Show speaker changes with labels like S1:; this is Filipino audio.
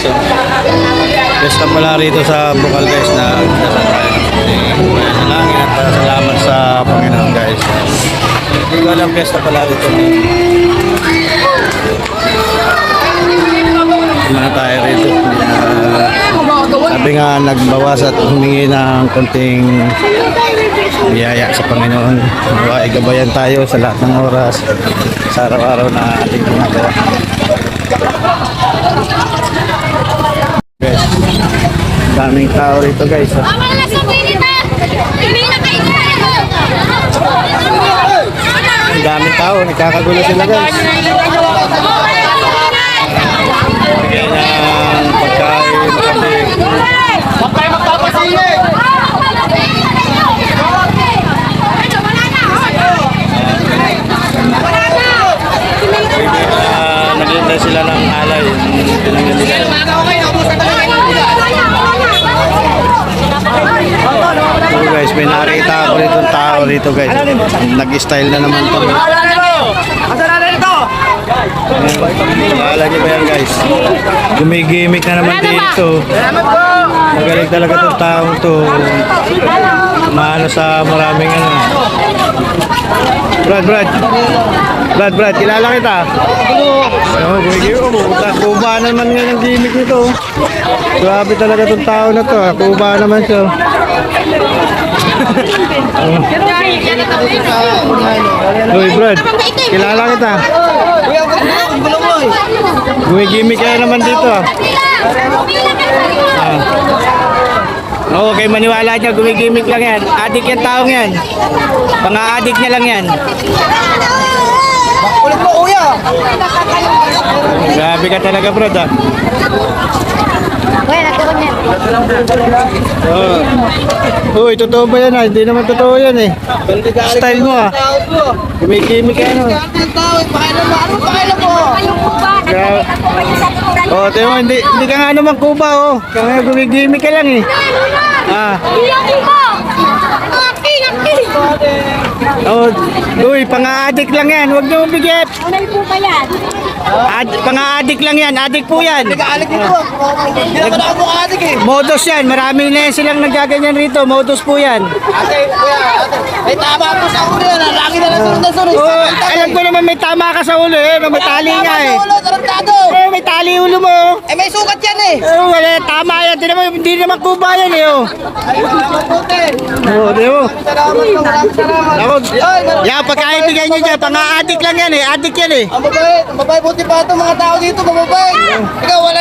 S1: guys. Pesta pala rito sa Bukal guys na nasa tayo. Salangin at salamat sa Panginoon guys. Hindi ko alam pesta pala rito. Kumana tayo rito. Sabi nga nagbawas at humingi ng konting biyaya sa Panginoon. Igabayan tayo sa lahat ng oras sa araw-araw na ating ginagawa. Guys, daming tao rito guys. Daming tao, nagkakagulo sila guys. Bigyan ng pagkain, makapig. Huwag kayo magpapasihin! Naghihintay sila ng alay. So guys, may nakita ako rito ng tao rito guys. Nag-style na naman to. Lalagay ba yan guys? Gumigimik na naman dito. Magaling talaga itong taong to. Maano sa maraming ano. Brad, kilala kita. Kuba naman nga ng gimmick nito. Grabe talaga itong tao na to. Kuba naman siya. Uy Brad, kilala kita. Gumigimik kaya naman dito. Oo, kayo maniwala niya, gumigimik lang yan. Adik yan taong yan. Pang-adik niya lang yan.
S2: Ulit mo kuya.
S1: Grabe ka talaga bro ah.
S3: Kuya, nagkaroon yan.
S1: Uy, totoo ba yan ah? Hindi naman totoo yan eh. Style mo ah. Gumigimik ka ano.
S2: Pakailan mo?
S1: Oh, tayo mo, hindi ka nga naman kuba oh. Kaya gumigimik ka lang eh. Ah. Oh, uy, pang-adik lang yan. Huwag niyo bigyan.
S3: Unay po ba yan?
S1: Pang-adik lang yan. Adik po yan.
S2: Nag-aalik dito. Hindi naman ako mukha-adik eh.
S1: Modus yan. Marami na silang nagaganyan rito. Modus po yan.
S2: Ate, kuya, ate. May tama po sa ulo yan. Lagi na nasunod.
S1: Oh, alam ko naman may tama ka sa ulo eh. May tali nga eh.
S2: Tarantado.
S1: Eh, may tali ulo mo.
S2: Eh, may sukat yan eh.
S1: Oh, wala. Tama yan. Hindi naman kuba yan eh. Oh, di mo.
S2: Salamat.
S1: Ako, yan, pagkaibigay nyo dyan. Pang-adik lang yan eh. Adik yan eh.
S2: Ang babae buti pa ito mga tao dito, mababay. Ikaw wala.